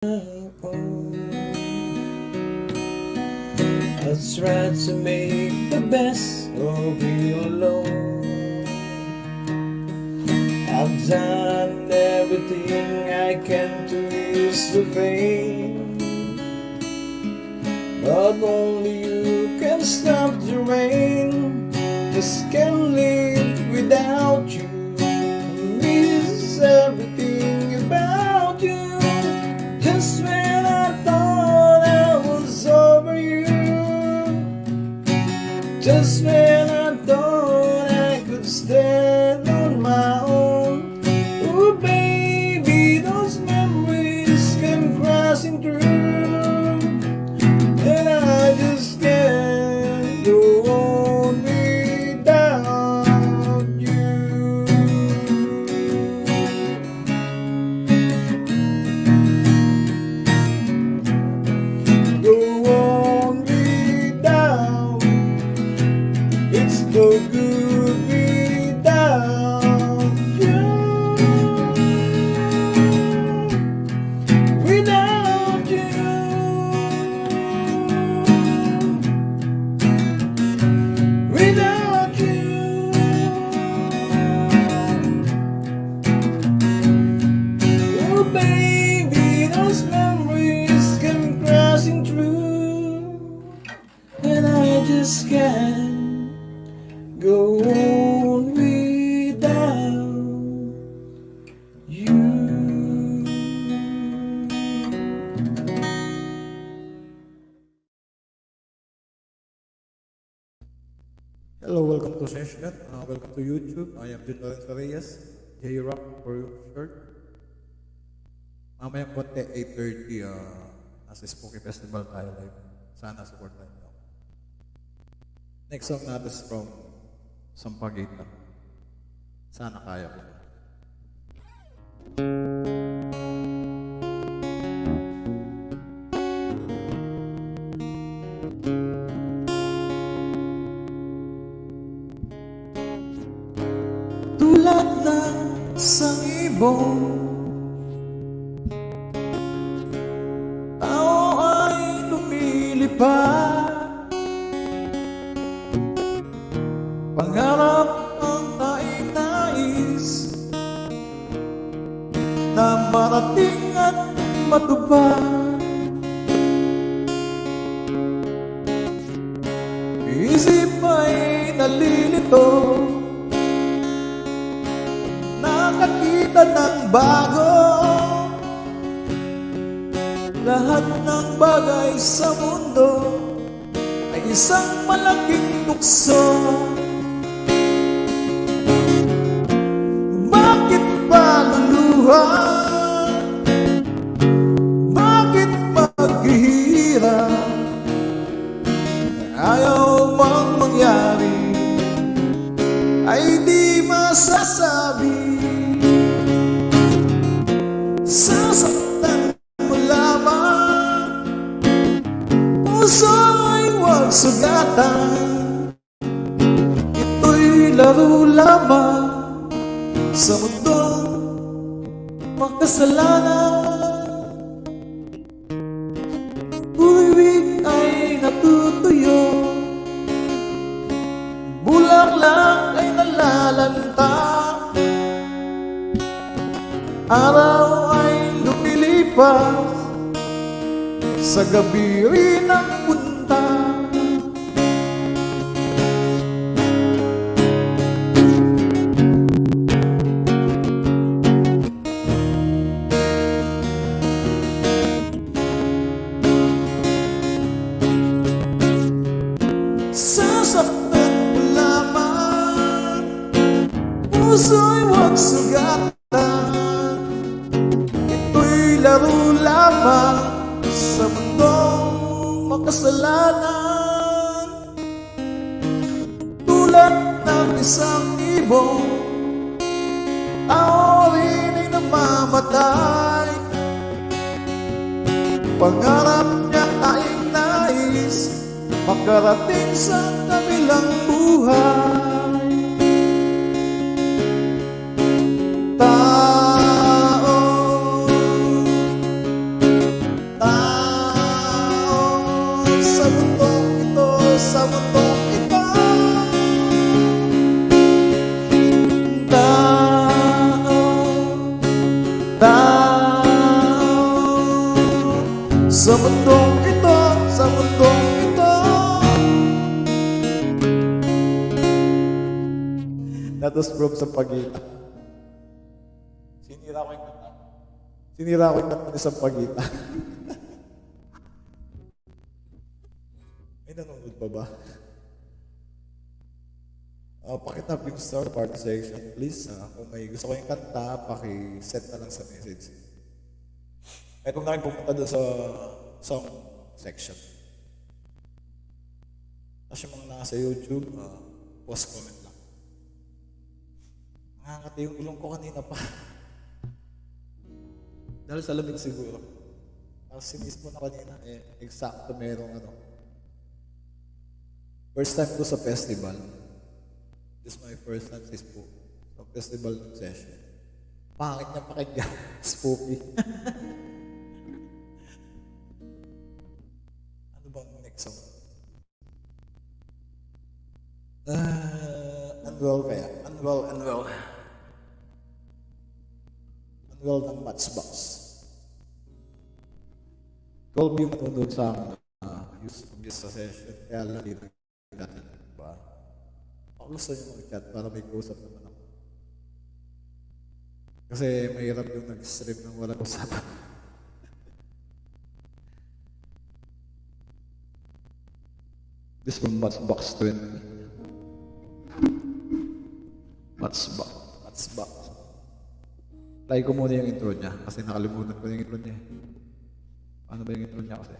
I try to make the best of you alone. I've done everything I can to ease the pain, but only you can stop the rain. Just can't live without you. Miss everything about you. Just when I thought I was over you, just when I thought I could stand on my own. Oh baby, those memories came crashing through, and I just can't go on without you. Go on without, it's no good without you. Without you. Without you. Oh baby, those memories came crashing through, and I just can't go on without you. Hello, welcome to session. Welcome to YouTube. I am Jun Lorenzo Reyes. J-Rock for short. Mamayang konti, 8:30, nasa Spooky Festival tayo live. Sana supportan nyo. Next song natin is from Sampaguita. Sana kaya ko. Tulad ng isang ibon, tao ay lumilipad. Pangarap ang nais na marating at matupad. Isip ay nalilito, nakakita ng bago. Lahat ng bagay sa mundo ay isang malaking tukso. Bakit ba luluha? Bakit maghihirap? Ayaw mang mangyari ay di masasabi. Sasaktan mo lamang, puso'y huwag sugatan. Ito'y laro lamang sa mundong makasalanan. Uwig ay natutuyo, bulaklak ay nalalanta, araw ay lumilipas, sa gabi rin ang punta. Sasaktan mo lamang, puso'y huwag sugatan. Ito'y laro lamang sa mundong makasalanan. Tulad ng isang ibon, tao rin ay namamatay. Pangarap niya ay nais makarating sa kabilang buhay. Tao Sa mundong ito, sa mundong ito. That was from Sampaguita. Sinira ko yung kanta. Sinira ko yung kanta ni Sampaguita. May nanonood pa ba? Pakitap yung star party section, please. Kung may gusto ko yung kanta, paki-set na lang sa message. At kung na rin pumunta doon sa song section. Tapos yung mga nasa YouTube, post comment lang. Nakakati yung ilong ko kanina pa. Dahil sa lamig siguro. Tapos sinis ko na kanina, eksakto merong first time ko sa festival. This is my first time sa Spooky. Sa festival ng session. Pangit niya pakinggan. Spooky. Ano bang next song? Unwell kaya? Unwell. Unwell ng Matchbox. Call me yung matundod sa akin. Use sa session. Kaya lang dito natin. Diba? Ako gusto niyo mag-chat para may kausap naman ako. Kasi mahirap yung nag-stream ng walang usapan. This from Matchbox 20. Matchbox. Play ko muna yung intro niya kasi nakalimutan ko yung intro niya. Ano ba yung intro niya kasi?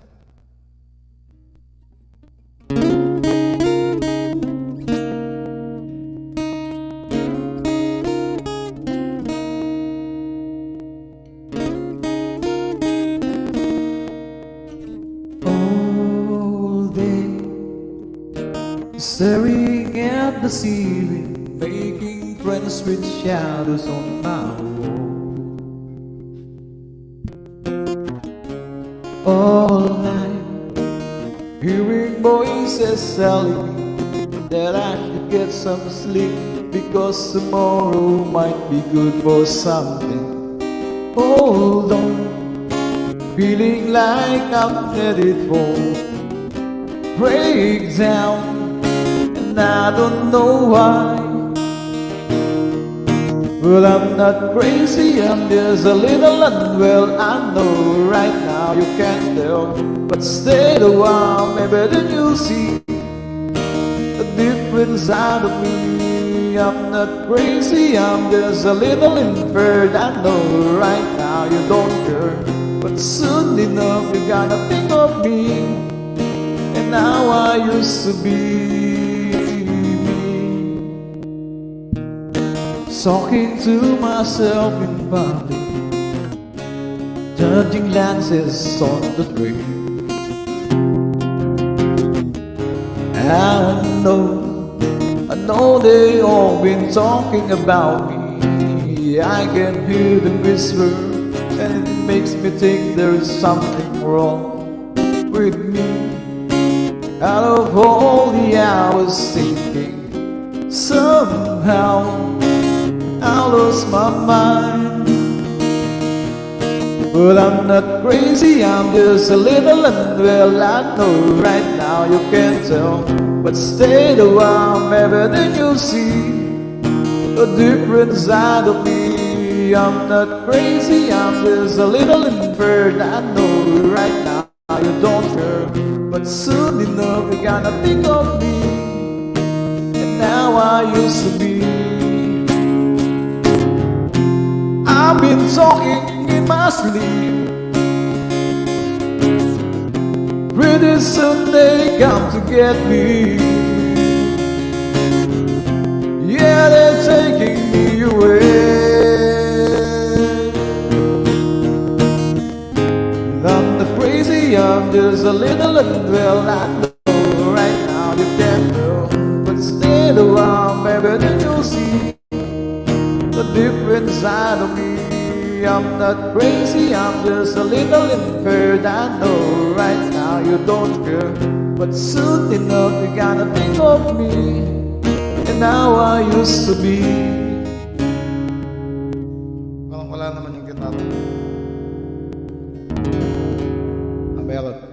Staring at the ceiling, making friends with shadows on my wall. All night, hearing voices telling me that I should get some sleep, because tomorrow might be good for something. Hold on, feeling like I'm headed for breakdown. I don't know why, but I'm not crazy, I'm just a little unwell. I know right now you can't tell, but stay a while, maybe then you'll see a different side of me. I'm not crazy, I'm just a little impaired. I know right now you don't care, but soon enough you're gonna think of me and how I used to be. Talking to myself in public, judging glances on the street. I know they all been talking about me. I can hear them whisper, and it makes me think there's something wrong with me. Out of all the hours thinking, somehow I lost my mind. But I'm not crazy, I'm just a little unwell. I know right now you can't tell, but stay a while, maybe then you'll see a different side of me. I'm not crazy, I'm just a little impaired. I know right now you don't care, but soon enough you're gonna think of me and how I used to be. I've been talking in my sleep. Pretty soon they come to get me. Yeah, they're taking me away. I'm not crazy, I'm just a little unwell. I know right now you can't tell, but stay a while, maybe then you'll see a different side of me. I'm not crazy, I'm just a little impaired. I know right now you don't care, but soon enough you're gonna think of me and how I used to be. Parang wala naman yung gitara.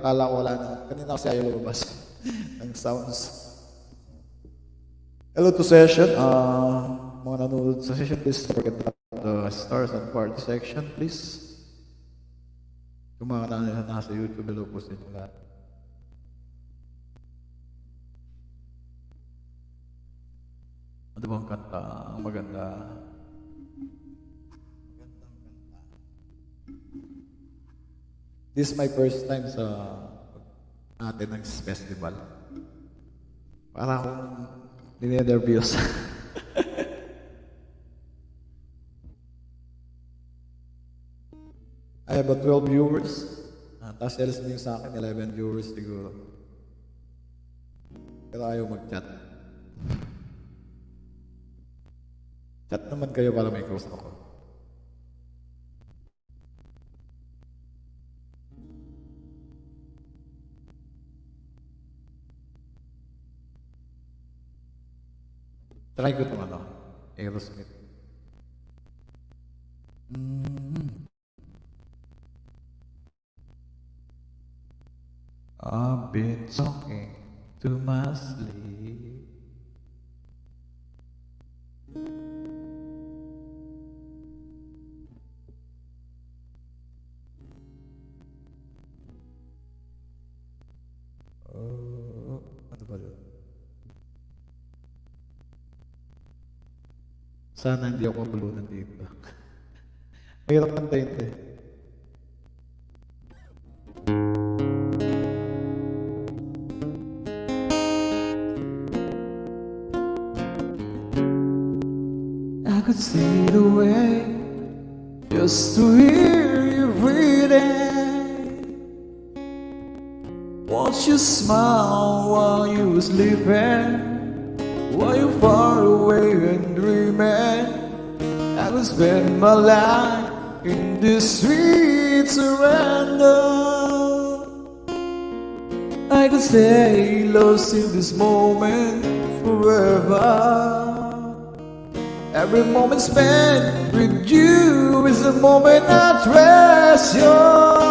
Akala ko wala na. Kanina kasi ayaw lumabas ng sounds. Hello to session. Mga nanonood sa session, please forget the stars and party section, please. Yung mga nasa YouTube, hello po sa inyo lahat. Ano bang kanta? Ang maganda. This is my first time sa natin ng festival. Para akong ninenervyos. I have 12 viewers. Tapos listening sa akin, 11 viewers siguro. Pero ayaw mag-chat. Chat naman kayo para may close ako. Try ko itong Aerosmith. I've been talking to my sleep. Oh, ano ba yun? Sana hindi ako mabulunan dito. Mahirap kantayin ito eh. I could see the way just to hear you breathing. Watch you smile while you were sleeping. While you far away and dreaming, I would spend my life in this sweet surrender. I could stay lost in this moment forever. Every moment spent with you is a moment I treasure.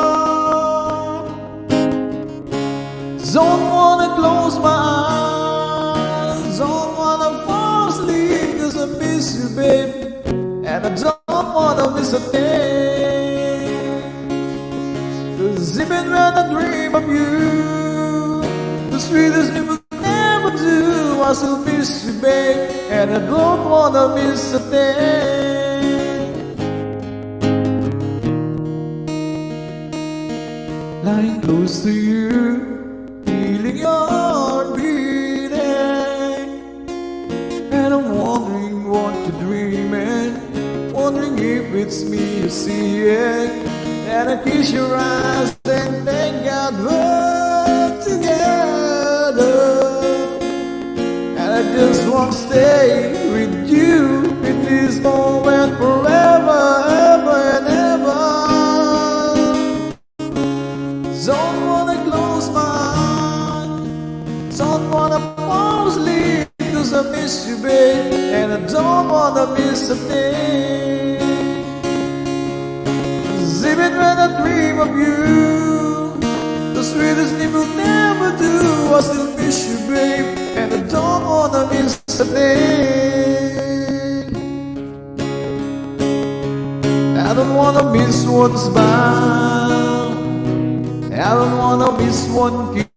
Don't wanna close my eyes, don't wanna fall asleep, 'cause I miss you, babe, and I don't wanna miss a thing. 'Cause even when I dream of you, the sweetest thing will never do. I still miss you, babe, and I don't wanna miss a thing. Lying close to you, feeling your heart beating, and I'm wondering what you're dreaming, wondering if it's me you're seeing. And I kiss your eyes and thank God we're together. And I just want to stay with you in this moment forever, ever and ever. Don't wanna close my eyes, don't wanna fall asleep, 'cause I miss you, babe, and I don't wanna miss a thing. 'Cause even when I dream of you, the sweetest thing will never do. I still miss you, babe, and I don't wanna miss a thing. I don't wanna miss one smile, I don't wanna miss one kiss.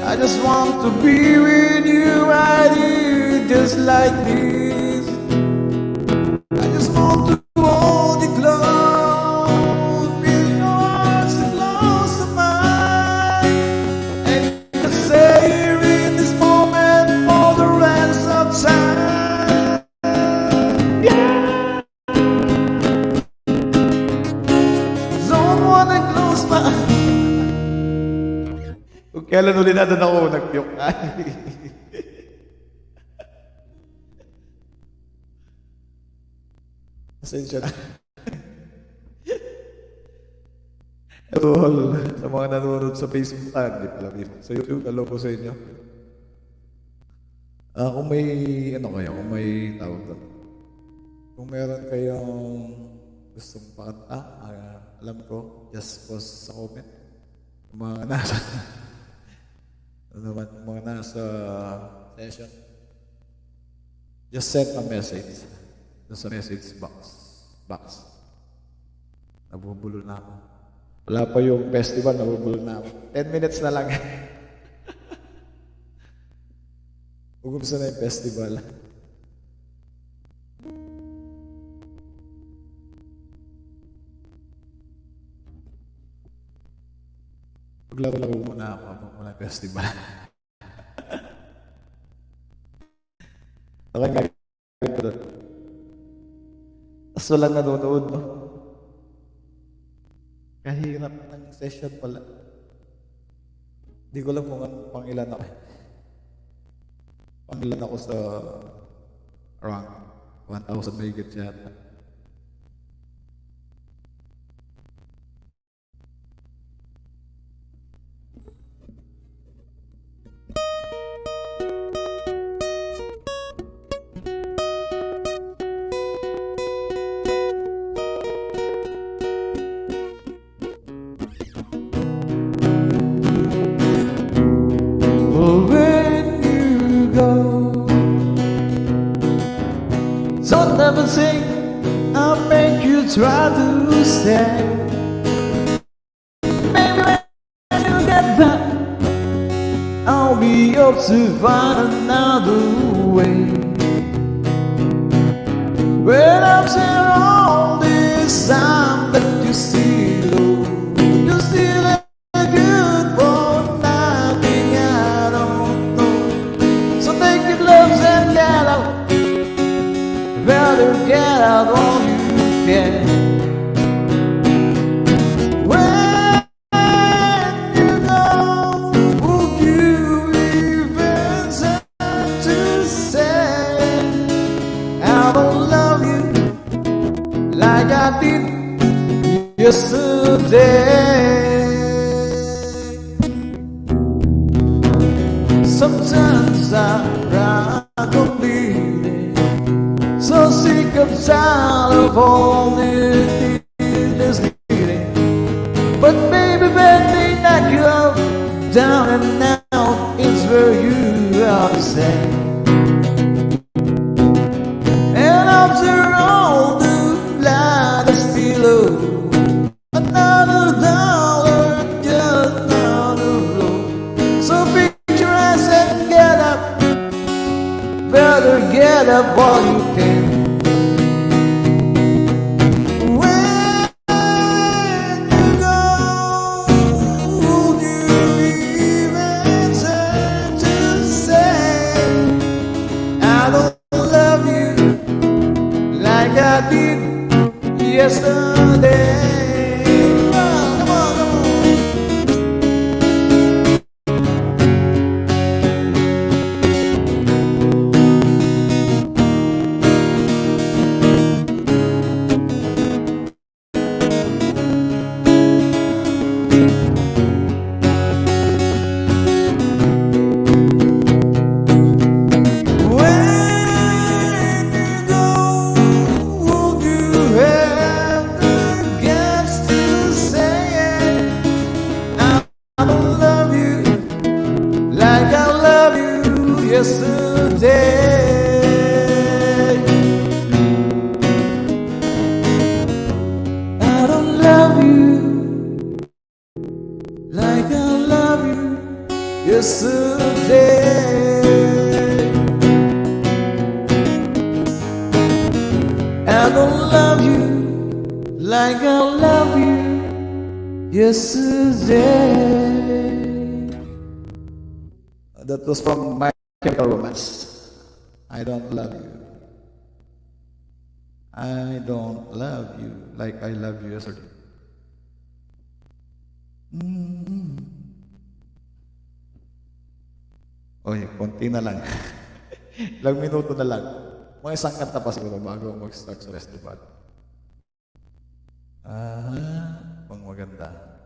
I just want to be with you right here, just like this. I just want to hold you close, feel your arms so close to mine, and to stay here in this moment for the rest of time. Yeah. Don't wanna close my eyes. Kung kailan uli na doon ako nag-puke. Pasensya na. Hello all sa mga nanonood sa Facebook. Hindi pala Facebook. Sa YouTube, hello po sa inyo. Kung may, kung may tawag doon. Kung meron kayong gustong pakanta, alam ko, just post sa comment. mga nasa, ano naman, mga nasa session, just send a message doon sa message box. Nabubulol na ako. Wala pa yung festival, nabubulol na ako. 10 minutes na lang. Ugumsa na yung festival. Maglaro-laro muna ako habang wala yung festival. Okay, gagawin ko doon. Tapos walang nanonood, no? Kahirap ng session pala. Hindi ko alam kung anong pangilan ako. Pangilan ako sa rank 1,000 mahigit yata. Well, when you go, don't ever think I'll make you try to stay. Maybe when you get back, I'll be up to find another way. When I'm there all this time that you still, you're still a good for nothing I don't know. So take your gloves and get out. Better get out all you can. When you go, would you even tend to say I don't love you like I did yesterday? Sometimes I don't believe it. So sick of tired of all this needing. But baby, when they knock you out, down and out is where you are to stay. And after all the blood I still owe, another dollar, just another blow. So fix your eyes and get up. Better get up while you can. When you go, would you even turn to say I don't love you like I did yesterday? Come on, come on. When you go, would you have the guts to say I don't love you like I love you yesterday? I don't love you like I love you yesterday. I don't love you like I love you yesterday. That was from My Chemical Romance. I don't love you. I don't love you like I love you yesterday. Oy, konti na lang. Ilang minuto na lang. Mga isang kanta pa siguro bago mag-start sa festival. Pang maganda.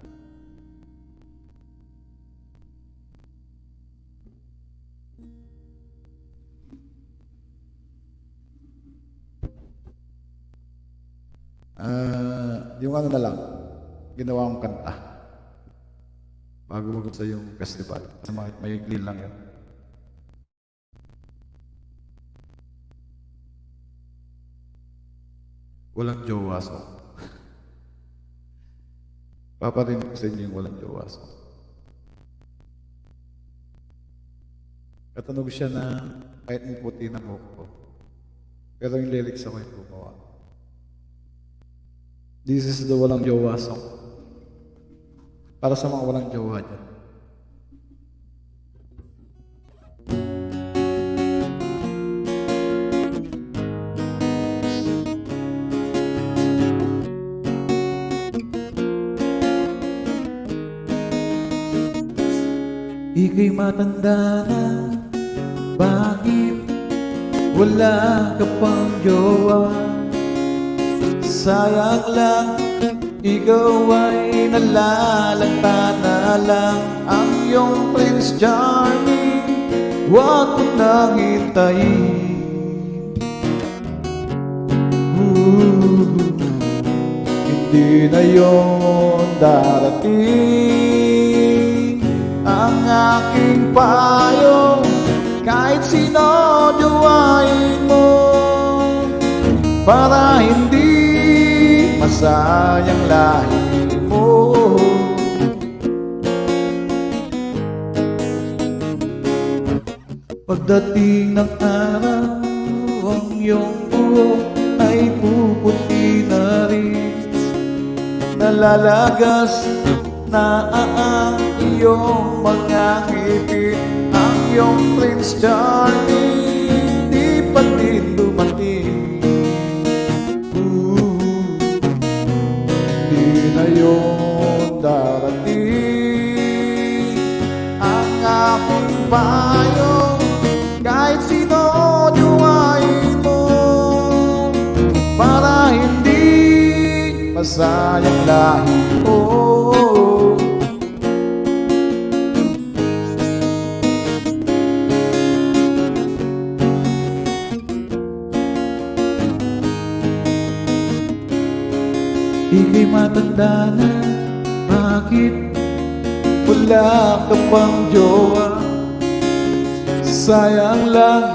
Yung ano na lang, ginawa kong kanta. bago mag-umpisa yung festival. Kasi may clean lang yun. Walang jowa song. Paparinig ko sa inyo yung walang jowa song. Katunog siya na kahit may puti na buhok ko. Pero yung lyrics ako yung gumawa. This is the walang jowa song. Para sa mga walang jowa dyan. Ika'y matanda na, bakit wala ka pang jowa? Sayang lang, ikaw ay nalalanta na lang. Ang iyong Prince Charming, huwag mo nang hintayin. Hindi na yun darating ang aking payo. Kahit sino jowain mo, para hindi masayang lahi mo. Pagdating ng araw, ang iyong buhok ay puputi na rin. Nalalagas na ang iyong mga ngipin. Ang iyong Prince Charming, di pa din dumating. Di na yun darating ang aking payo. Kahit sino jowain mo, para hindi masayang lahi mo. Ika'y matanda na, bakit wala ka pang jowa? Sayang lang,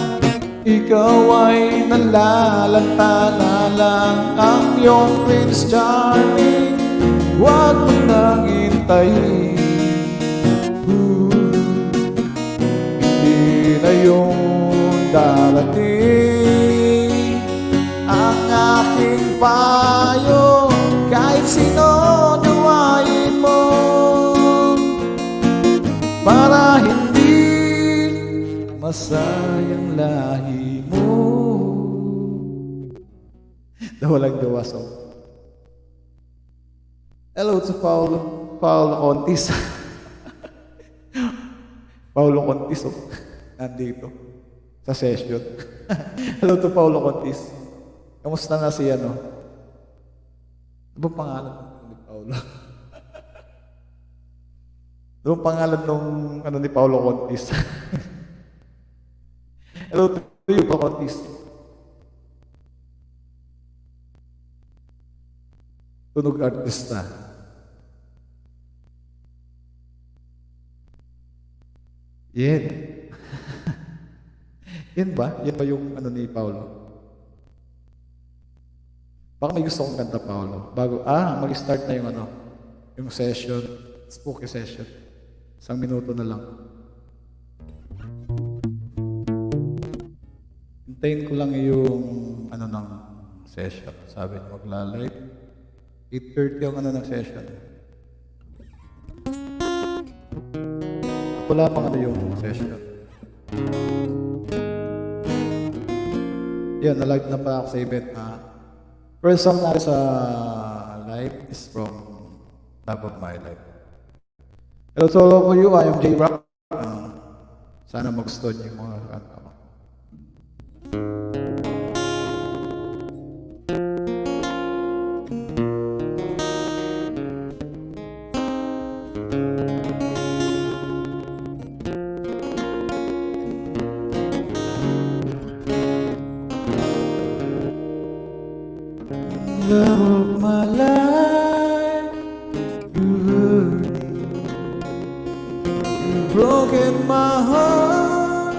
ikaw ay nalalanta na lang. Ang iyong Prince Charming, huwag mo nang hintayin. Hindi na yung darating ang aking payo. Kahit sino jowain mo, para hindi masayang lahi mo. Walang gawa song. Hello to Paulo Contis. Paulo Contis, oh. Nandito sa session. Hello to Paulo Contis. Kamusta na si ano? Ano ba pangalan ni Paulo? Ano ba pangalan nung ano ni Paulo Contis? Hello to you, Paulo Contis. Tunog artista. Yan. Yan ba? Yan ba yung ano ni Paulo? Baka may gusto kong kanta, Paulo. Bago, mag-start na yung ano, yung session, spooky session. 1 minuto na lang. Hintayin ko lang yung ano ng session. Sabi niya magla-live. 8:30 yung ano ng session. Wala pang ano yung session. Yan, na-live na pa ako sa event na first song natin sa live is from Love of My Life. Hello to all of you, I am J. Rock. Sana magustuhan niyo yung mga kanta ko. Love of my life, you heard me. broken my heart,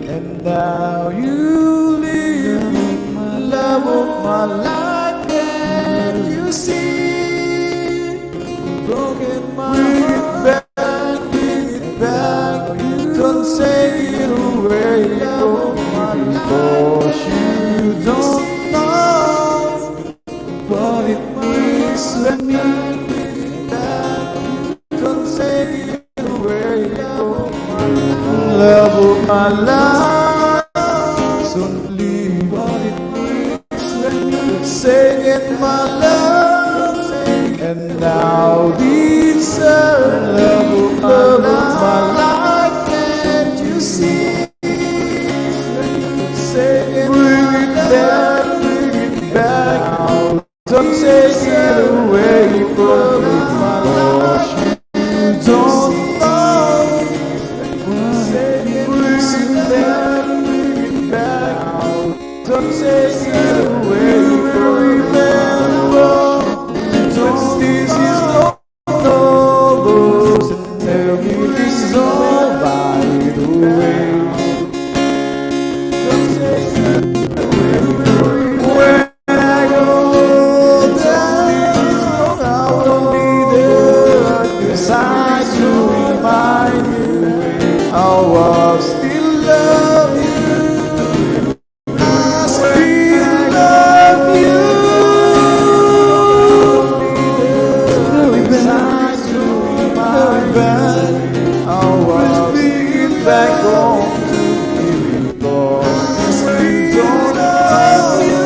and now you live in my love of my life. Can't you see? Broken my heart, bring it back. Don't take it away from me, because you don't know what it means to me. Don't take it away from my love of my life. Don't leave what it means to me. Singing my love, and now this love of my life. Can't you see? Singing bring it back, bring it back. Don't take it away from me, because you don't know. Bring it back, bring it back. Don't take it away from me. Remember, don't this is not over. Tell me this is all by the way. Don't take it away from me. When I go down, I will be there beside to remind you how I still love you. I still love you. Beside to remind you how I still back home to you, because I still don't love you.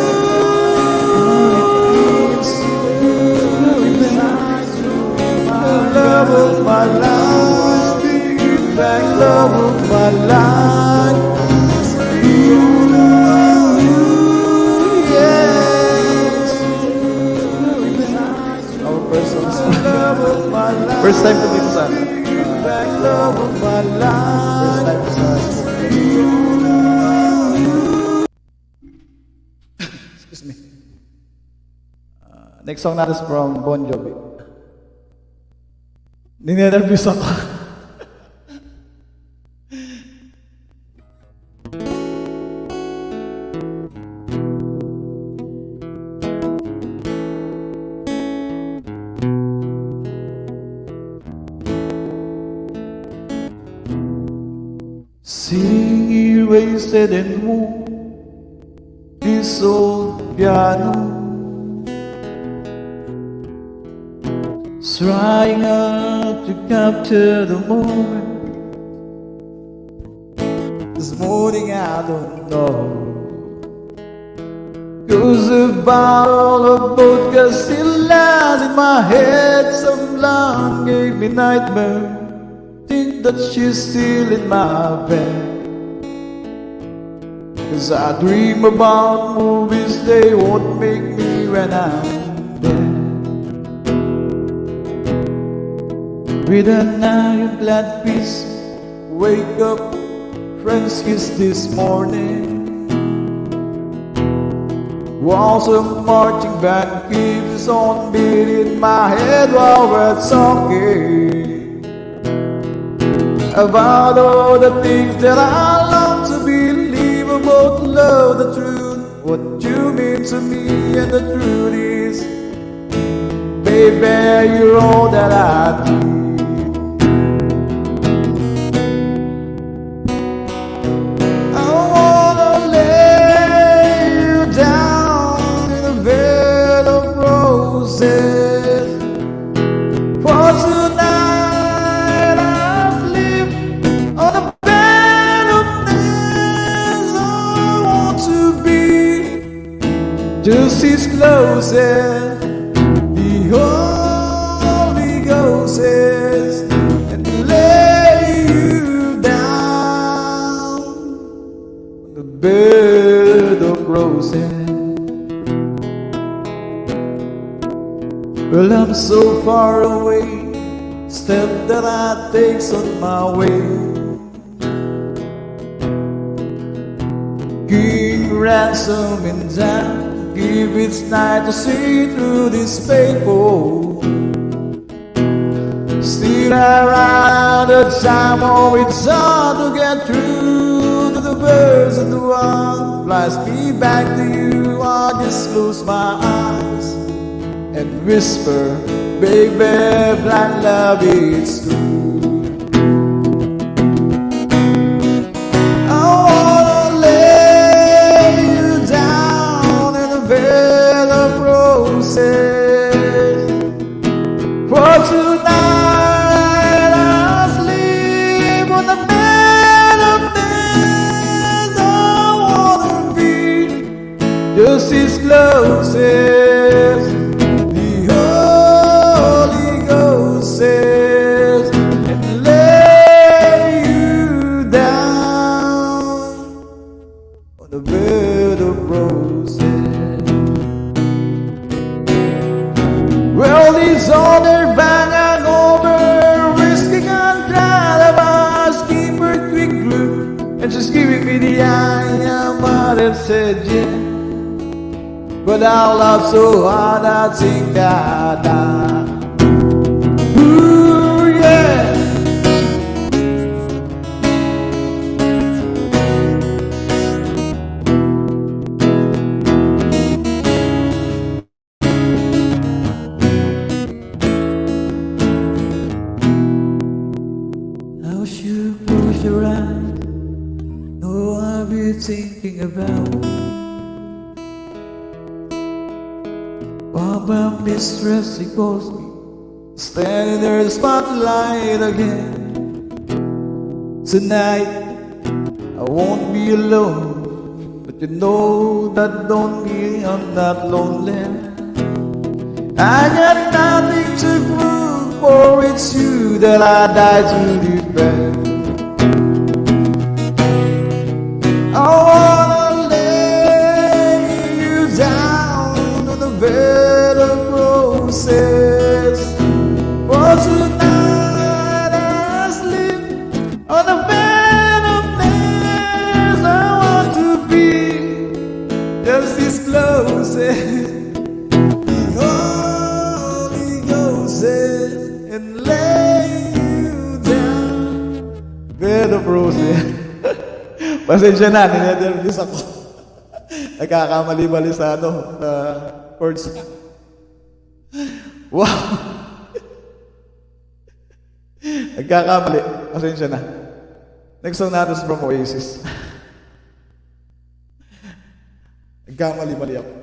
Love of my life, back love of my life. You love you, yes. Our first love of my life. First time to dito sana. Back love of my life. First time sa excuse me. Next song natin is from Bon Jovi. Ninenervous ako. Sitting here wasted and warm, this old piano, trying hard to capture the moment. This morning I don't know, 'cause a bottle of vodka still lies in my head. Some line gave me nightmare, think that she's still in my bed. 'Cause I dream about movies, they won't make me when I'm dead. With an ironclad fist, wake up, friends kiss this morning. Walls of marching band keeps on beating my head while we're talking about all the things that I long to believe about love, the truth, what you mean to me, and the truth is, baby, you're all that I need. For tonight I've lived on a bed of nails. I want to be just as close as the Holy Ghost is, and lay you down on the bed of roses. Well, I'm so far away, step that I take's on my way. King ransom in time, give its night to see through this paper. Still I ride the time, oh, it's hard to get through to the birds of the wild. Flies me back to you, I just close my eyes and whisper, baby, blind love, it's true. I wanna lay you down in a bed of roses. For tonight I'll sleep on the bed of things. I wanna be just as close as the Holy Ghost says, and lay you down on the bed of roses. Well, these other bang over, risking untried, keep her quick look, and she's giving me the eye. I might have said yeah, but our love so hard, I think I die. Ooh, yeah. How you close your eyes, know I'll be thinking about while my mistress, she calls me, standing there in the spotlight again. Tonight I won't be alone, but you know that don't mean I'm not lonely. I got nothing to prove, for it's you that I die to defend. I wanna lay you down on the bed of roses. For tonight I sleep on the bed of things. I want to be just as close as the Holy Ghost says, and lay you down bed of roses. Pasensya na, ninenervous ako. Nagkakamali-mali sa chords. Wow! Nagkakamali. Pasensya na. Next song natin is from Oasis. Nagkamali-mali ako.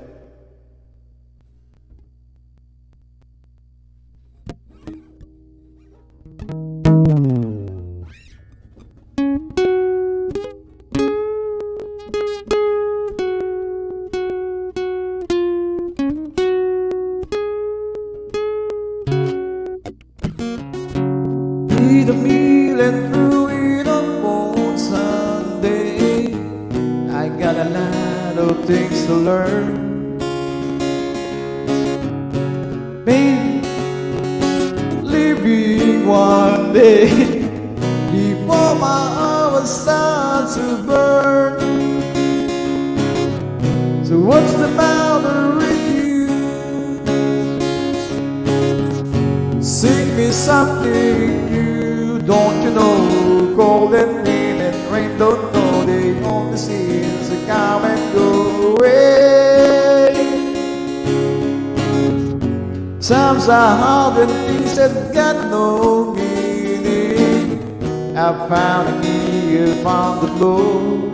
Eat a meal and threw it up on Sunday. I got a lot of things to learn. Maybe living one day before my hours start to burn. So what's the matter with you? Sing me something new, don't you know? Cold and rain and rain don't know. They only seems to come and go away. Times are hard and things have got no meaning. I found a key upon the floor.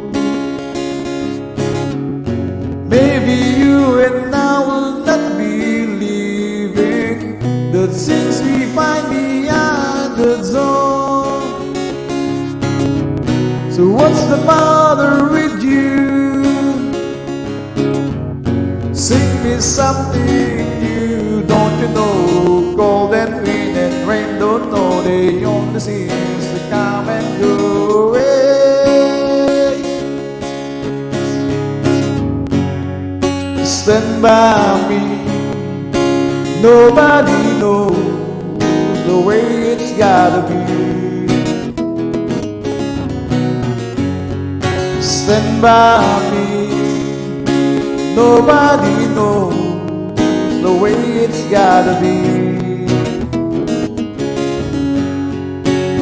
Maybe you and I will not be leaving the things we find behind the door. So what's the matter with you? Sing me something new, don't you know? Cold and wind and rain don't know. They only seems to come and go away. Stand by me, nobody knows the way it's gotta be. Stand by me, nobody knows the way it's gotta be.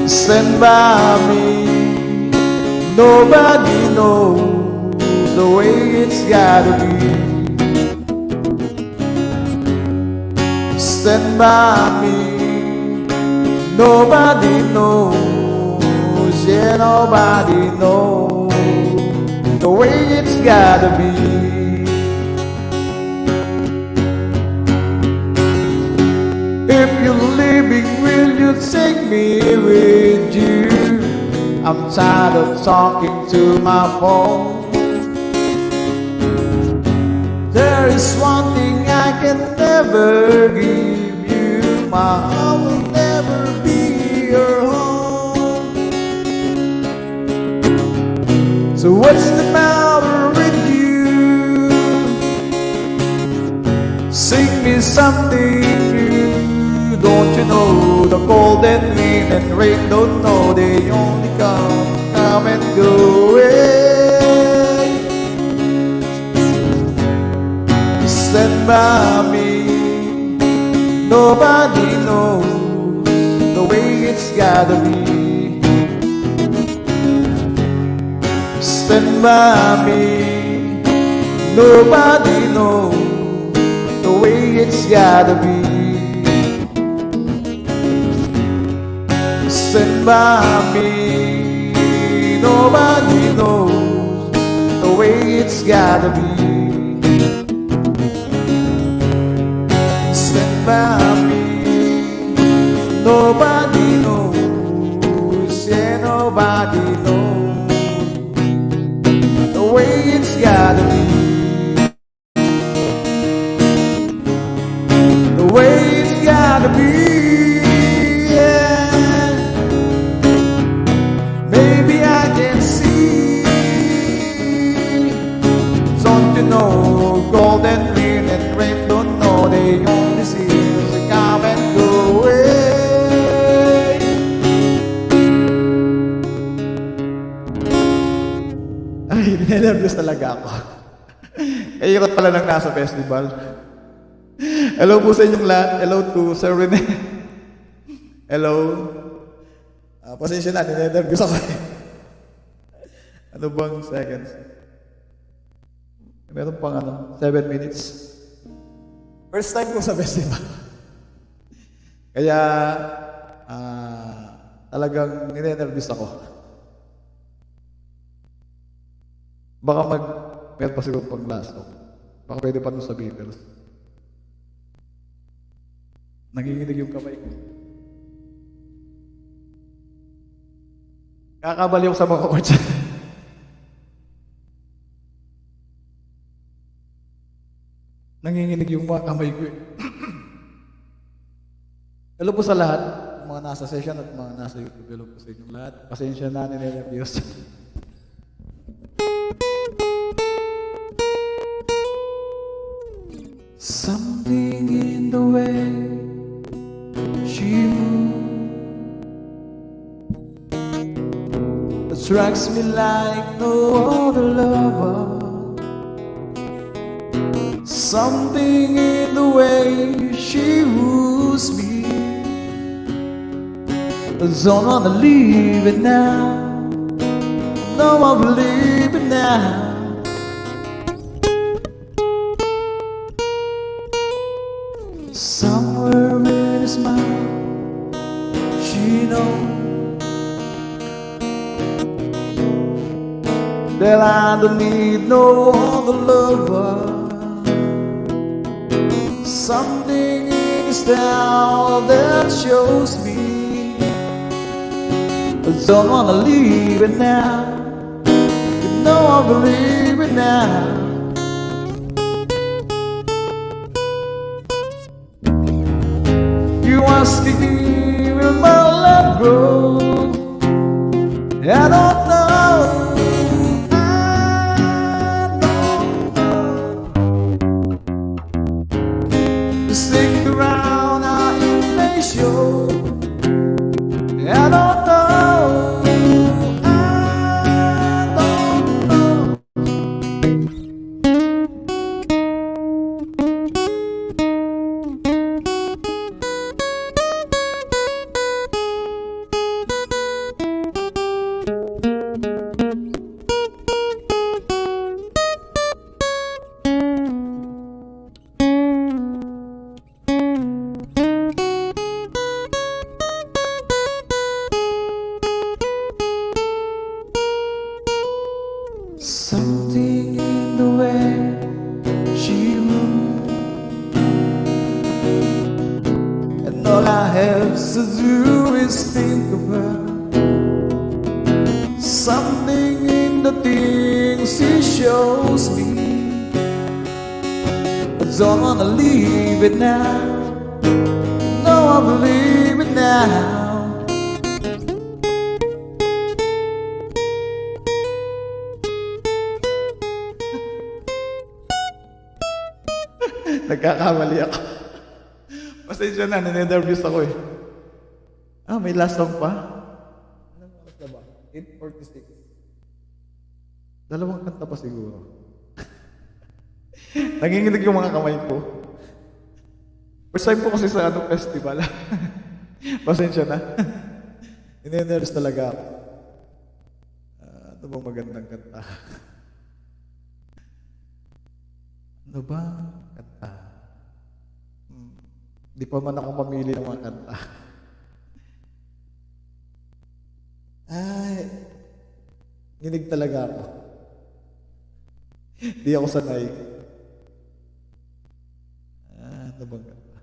stand by me. Nobody knows the way it's gotta be. Stand by me. Nobody knows, yeah, nobody knows the way it's gotta be. If you're leaving, will you take me with you? I'm tired of talking to my phone. There is one thing I can never give you. My heart will never be your home. So what's the matter with you? Sing me something new. Don't you know the cold and wind and rain don't know, they only come and go away. Stand by me. Nobody knows the way it's gotta be. Stand by me. Nobody knows the way it's gotta be. Stand by me. Nobody knows the way it's gotta be. Stand by me. Nobody knows, yeah, nobody knows the way it's gotta be. The way it's gotta be. Golden wind and rain don't know, they only see the come and go away. Ay, ninervous talaga ako. Kairat pala nang nasa festival. Hello po sa inyong lahat. Hello to Sir Rene. Hello. Pasensya na, ninervous ako. Ano bang seconds? Meron pang 7 minutes. First time ko sa festival. Kaya, talagang ninenervous ako. Baka meron pa siguro pang last talk. Baka pwede pa nun sa Beatles. Nanginginig yung kamay ko. Kakabali ako sa mga chords. Nanginginig yung mga kamay ko. Hello po sa lahat, mga nasa session at mga nasa YouTube. Hello po sa inyong lahat. Pasensya na, ninervous. Something in the way she moves attracts me like no other lover. Something in the way she woos me, I don't wanna leave it now. No, I believe it now. Somewhere in a smile, she knows that I don't need no other lover. Something in his style that shows me I don't wanna leave it now. You know I believe it now. You asking me, will my love grow? I don't know. Stick around, I may show. I don't know. I don't know. shows me. I don't wanna leave it now. No, I believe it now. Nagkakamali ako. Pasensya na, nine-nervous ako eh. May last song pa? Anong oras na ba? 8:46. Dalawang kanta pa siguro. Nanginginig yung mga kamay ko. First time ko kasi sa festival. Pasensya na. Nine-nervous talaga ako. Ano bang magandang kanta? Ano ba kanta? Di pa man ako mamili ng mga kanta. Ay, nginig talaga ako. Di ako sanay. Ano bang kanta?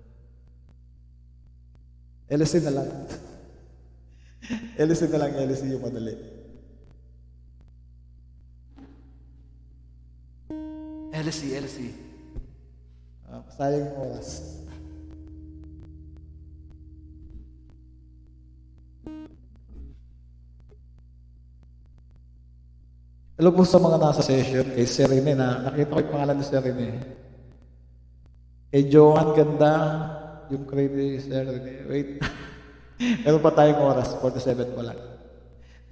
LC na lang. LC na lang, LC yung madali. LC. Sayang yung oras. Hello po sa mga nasa session, kay Serene na nakita ko yung pangalan ni Serene. Kay Johan, ganda. Yung crazy Serene. Wait. Meron pa tayong oras, 47 pa lang.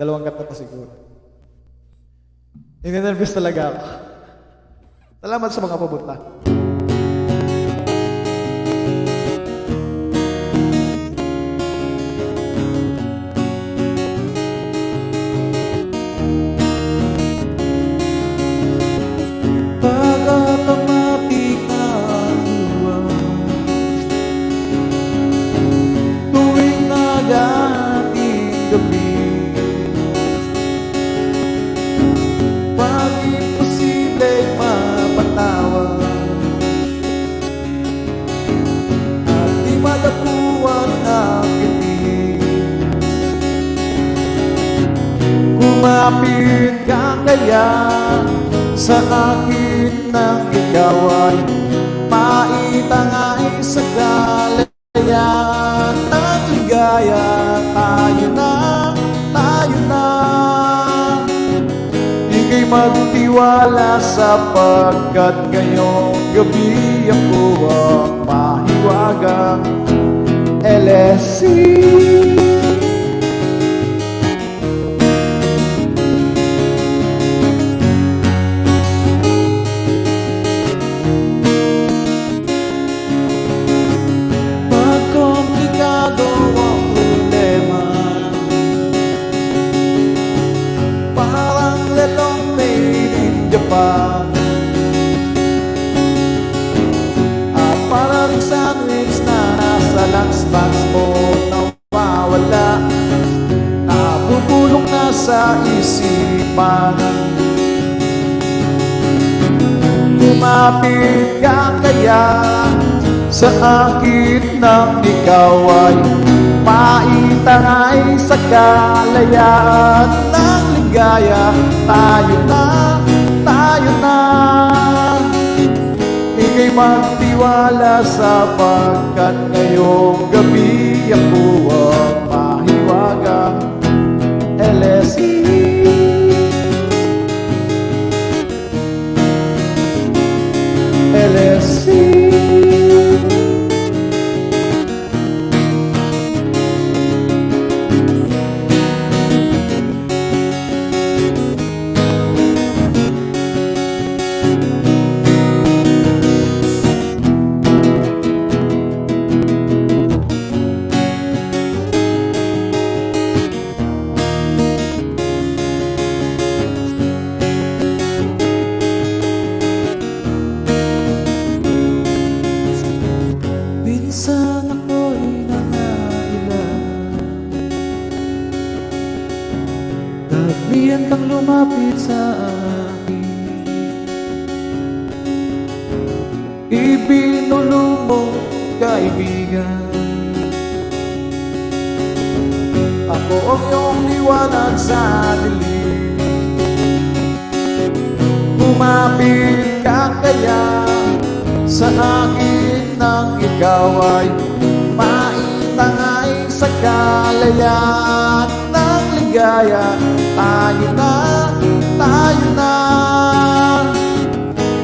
Dalawang kanta pa siguro. Ninenervous talaga ako. Salamat sa mga papunta. Pag-automatic na luwas tuwing nagating gabi, pag imposibleng mapatawag at di madapuan ang ngiti, kumapit ka kaya sa akin nang ikaw ay maitangay sa galayan ng ligaya. Tayo na, ika'y magtiwala sapagkat ngayong gabi ako ang mahiwagang LSC. Para rin sandwich na nasa lunchbox mo nawawala, nabubulong na sa isipan. Kumapit ka kaya sa akin nang ikaw ay maitangay sa kalayaan ng ligaya. Tayo na, ika'y magtiwala sapagkat ngayong gabi ako ang mahiwagang LSE. LSE. Minsan ako'y nangailan, taglian kang lumapit sa akin, ibinulong mo kaibigan. Ako ang iyong liwanag sa dilim, Lumapit ka kaya sa akin nang ikaw ay maitangay sa kalayaan ng ligaya. Tayo na,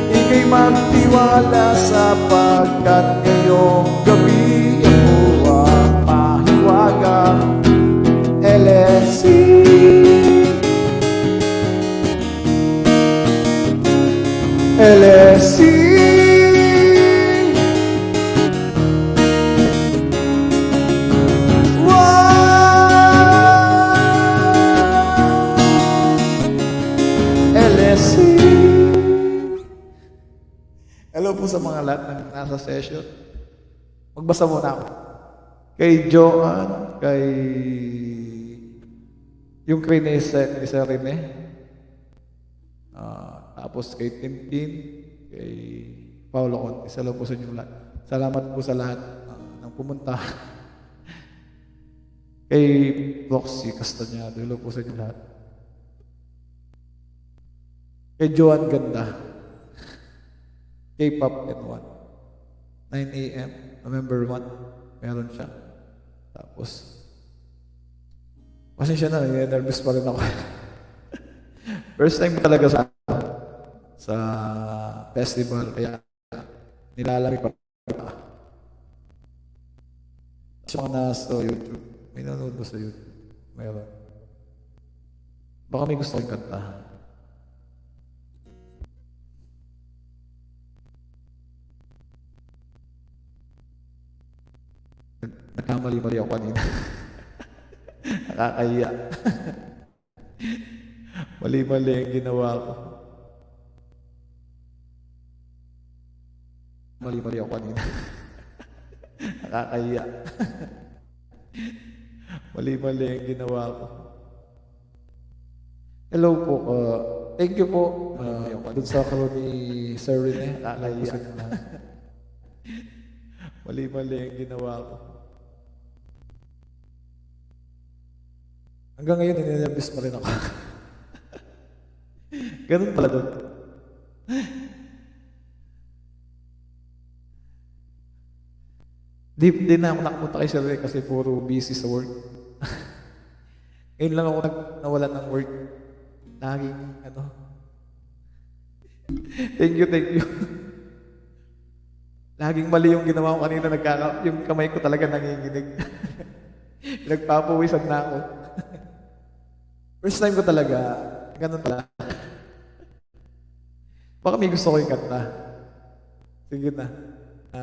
ika'y magtiwala sapagkat ngayong gabi ako ang mahiwagang LSC. LSC. LSC. Hello po sa mga lahat ng nasa session. Magbasa muna ako. Kay Joan, kay yung kay Nisa Rene, tapos kay Tintin, kay Paolo Contis. Hello po sa inyo lahat. Salamat po sa lahat ng pumunta. Kay Roxy Castañado, hello po sa inyo lahat. Kay Joan Ganda, K-pop N1, 9 a.m. November 1, meron siya. Tapos, pasensya na, nervous pa rin ako. First time talaga sa festival, kaya nilalami pa. Sa mga nasa YouTube, may nanonood ba sa YouTube? Mayroon. Baka may gusto kong kanta. Nagkamali-mali ako kanina. Nakakahiya. Mali-mali ang ginawa ko. Mali-mali ako kanina. Nakakahiya. Mali-mali ang ginawa ko. Hello po. Thank you po. Doon sa karoon ni Sir Rene. Nakakahiya. Mali-mali ang ginawa ko. Hanggang ngayon, ninervous pa rin ako. Ganun pala doon. Di na ako nakapunta kay Sir Rene kasi puro busy sa work. Ngayon lang ako nawalan ng work. Laging, Thank you. Laging mali yung ginawa ko kanina. Yung kamay ko talaga nanginginig. Nagpapawisan na ako. First time ko talaga, ganun pala. Baka may gusto ko yung kanta. Sige na.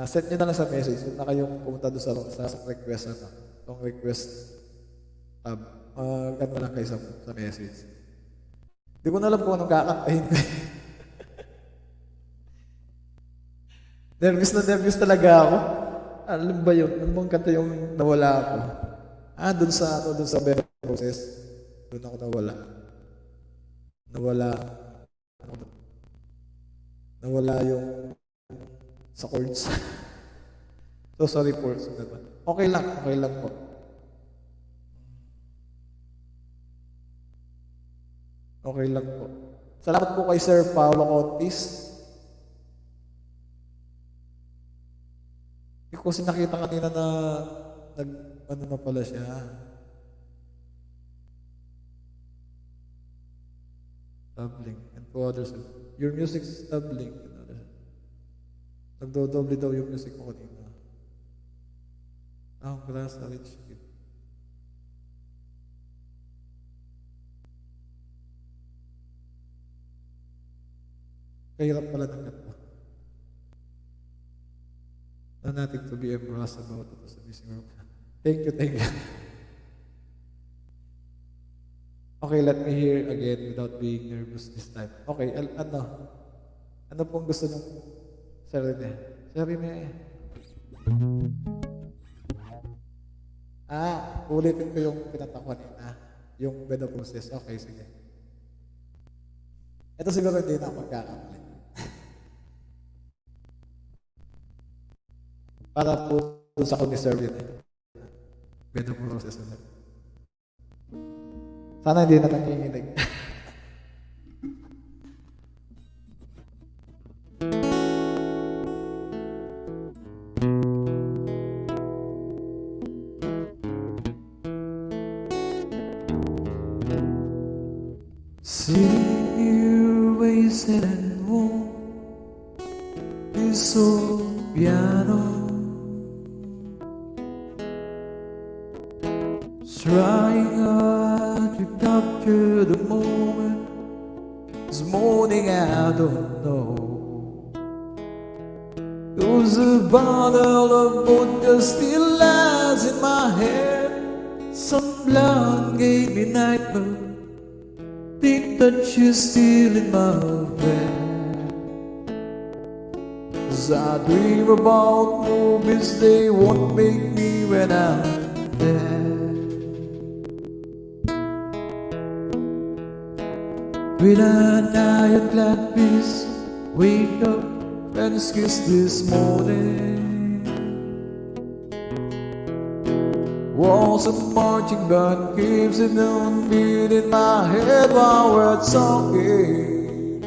Set nyo na lang sa message. Huwag na kayong pumunta doon sa request. Yung request tab. Ganun lang kayo sa message. Hindi ko na alam kung anong kakantahin ko. Nervous talaga ako. Alam ba yun? Ano bang kanta yung nawala ako? Doon sa Better Process. Doon ako nawala yung sa chords. So sorry po. Okay lang po. Okay lang po. Salamat po kay Sir Paolo Contis. Hindi ko kasi nakita kanina na na pala siya. Tabling and to others. Your music is tabling. Nagdo-doble daw yung music ko kanina. Ang grass, rich kid. Kahirap pala ng kanta. Nothing to be embarrassed about it sa missing room. Thank you. Okay, let me hear again without being nervous this time. Okay, ano pong gusto ng Sir Rene? Sir Rene. Ulitin ko yung pinata ko kanina. Yung Better Process. Okay, sige. Ito siguro hindi na magkakamali. Para po sa kong Sir Rene. Better Process ulit. Sana hindi na nanginginig. Seeing you wasted and warm this old piano, trying hard to capture the moment. This morning I don't know. There's a bottle of vodka still lies in my head. Some blonde gave me nightmare. Think that you're still in my bed. 'Cause I dream about movies they won't make me when I'm dead. With an ironclad peace, wake up and kiss this morning. Walls of marching band keeps it on beat in my head while we're talking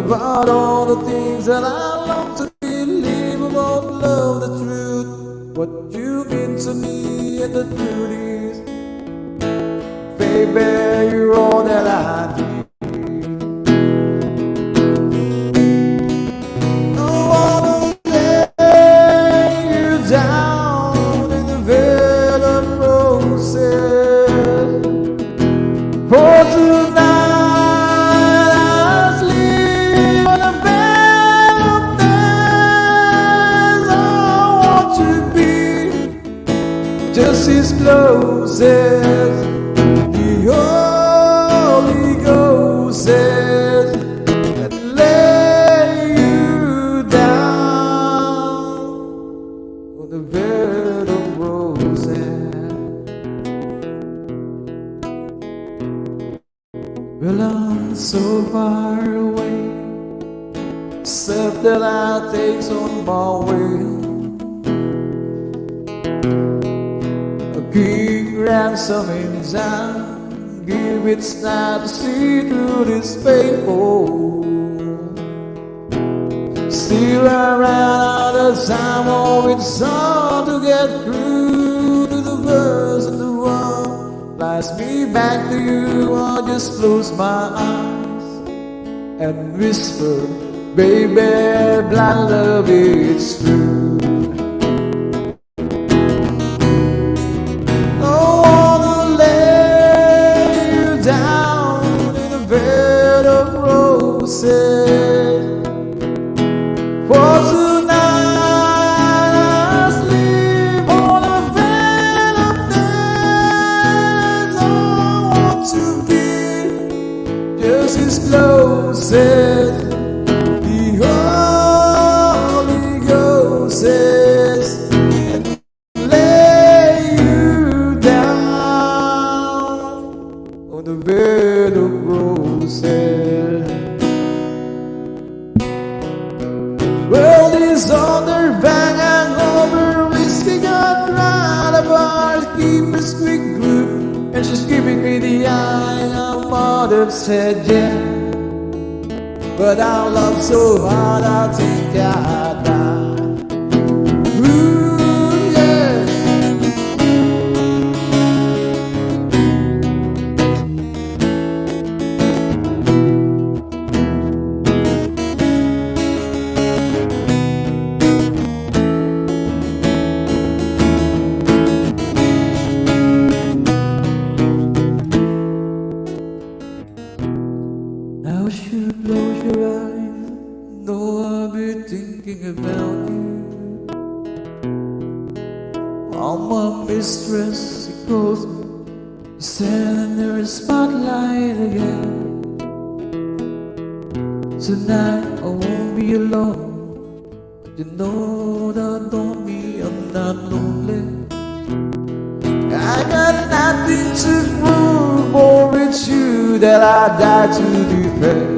about all the things that I long to believe about love, the truth, what you mean to me, and the truth is, baby, you're all that I need. For tonight I sleep on a bed of nails. I want to be just as close as the Holy Ghost says, and lay you down on the bed of roses. Well, I'm so far away, except that I take on my way. A king ransom in time, give its night to see through this paper. Still I ran out of time, oh, it's hard to get through to the verse and the one flies me back to you. I just close my eyes and whisper, baby, blind love, it's true. I wanna lay you down in a bed of roses. For tonight I sleep on a bed of nails. I want to be just as close as the Holy Ghost says, and lay you down on the bed of roses. Well, this other bang hangover whiskey got right up our keeper's quick group, and she's giving me the eye. I might have said yeah, but our love so hard I think I died. Ooh, yeah. Now you close your eyes, know I'll be thinking about you. I'm my mistress, she calls me, standing there in the spotlight again. Tonight I won't be alone, but you know that don't mean I'm not lonely. I got nothing to prove, for it's you that I die to defend.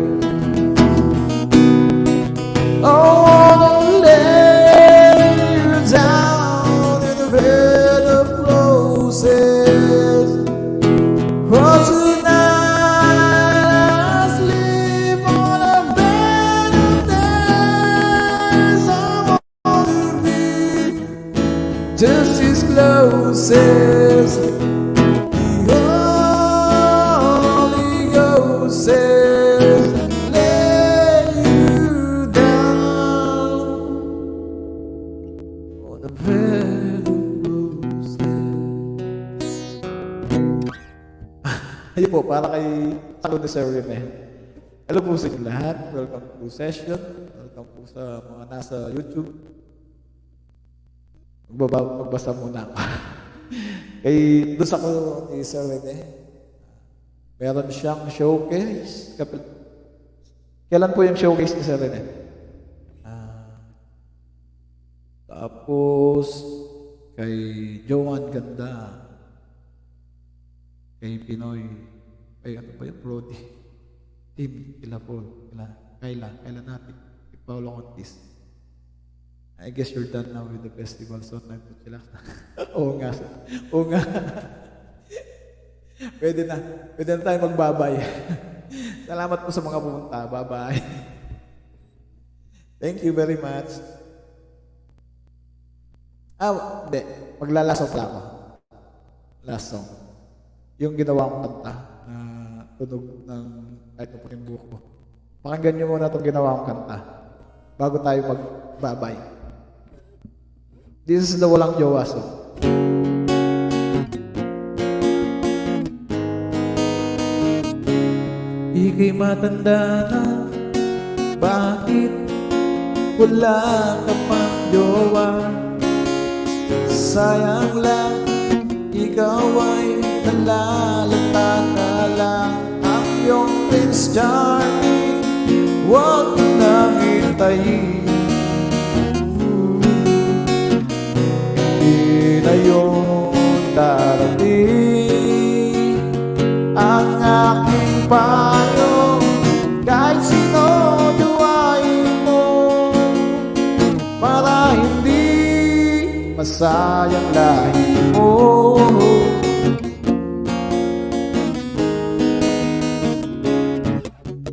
I wanna lay you down in the bed of roses. For tonight I sleep on a bed of nails. I want to be just as close as the Ayun po, para kay Salo ni Sir Rene. Hello po sa inyo lahat. Welcome to session. Welcome po sa mga nasa YouTube. Magbasa muna ako. Kay doon sa ko ni Sir Rene, meron siyang showcase. Kailan po yung showcase ni Sir Rene? Tapos, kay Joan Ganda, kay Pinoy, kay ano ba yun, Brody, Team, Kayla natin, kay Paolo Contis. I guess you're done now with the festival, so time to chillax na. Oo nga, oo nga. Pwede na tayo magbabay. Salamat po sa mga pumunta, bye-bye. Thank you very much. Hindi. Maglalasong pala ako. Last song. Yung ginawa kong kanta na tunog ng kahit na po yung buhok ko. Pakinggan nyo muna itong ginawa kong kanta bago tayo magbabay. This is the Walang Jowa song. Ika'y matanda na, bakit wala ka pang jowa? Sayang lang, ikaw ay nalalata na lang. Ang iyong Prince Charming, huwag nang hintayin. Hindi na yun darating. Ang aking payo, kahit sino duwain mo, para hindi masayang lahi mo.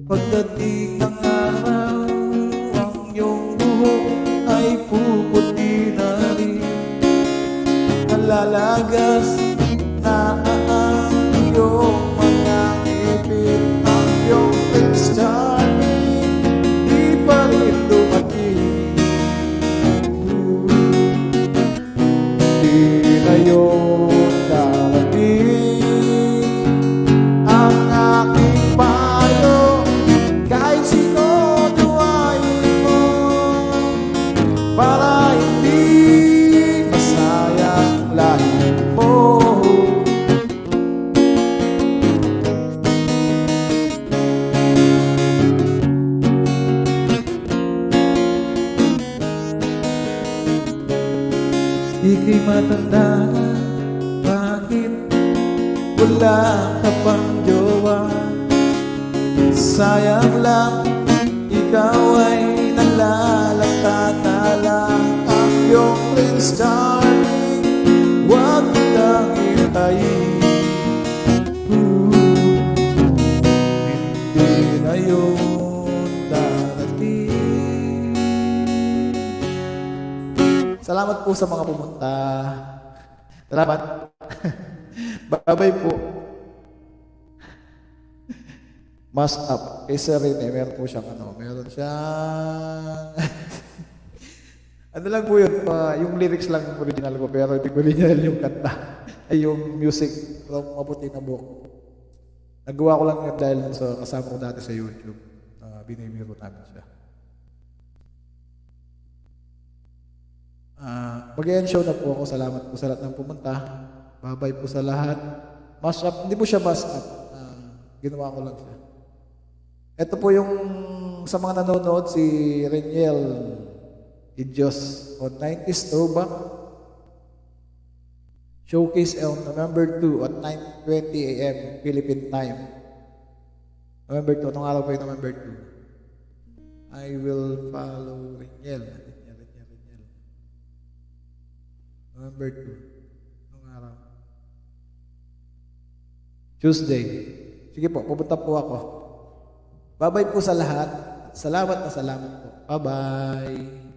Pagdating ng araw, ang iyong buhok ay puputi na rin. Nalalagas na ang iyong mga ngipin. Ang iyong Prince Charming, di pa rin dumating. Di na yun darating. Ang aking payo, kahit sino duwain mo, para hindi masayang lahi mo. Ika'y matanda na, bakit wala ka pang jowa? Sayang lang, ikaw ay nalalata na lang. Ang iyong Prince Charming, huwag kang hintayin. Hindi na yun darating. Salamat po sa mga pumunta. Salamat. Bye-bye po. Mask up. Kay Sir Rene, meron po siyang meron siyang ano lang po yun, yung lyrics lang yung original ko, pero hindi ko original yung kanta. Ay, yung music from Maputi na Buhok. Nagawa ko lang yun dahil sa kasama ko dati sa YouTube. Binibiro namin siya. Mag-end show na po ako. Salamat po sa lahat ng pumunta. Bye-bye po sa lahat. Mash up. Hindi po siya mash up. Ginawa ko lang siya. Ito po yung sa mga nanonood, si Reniel Idjos on 90s Throwback Showcase on November 2 at 9:20 AM Philippine Time. November 2. Anong araw po yung November 2? I will follow Reniel. November 2. Anong araw? Tuesday. Sige po, pupunta po ako. Bye-bye po sa lahat. Salamat na salamat po. Bye-bye.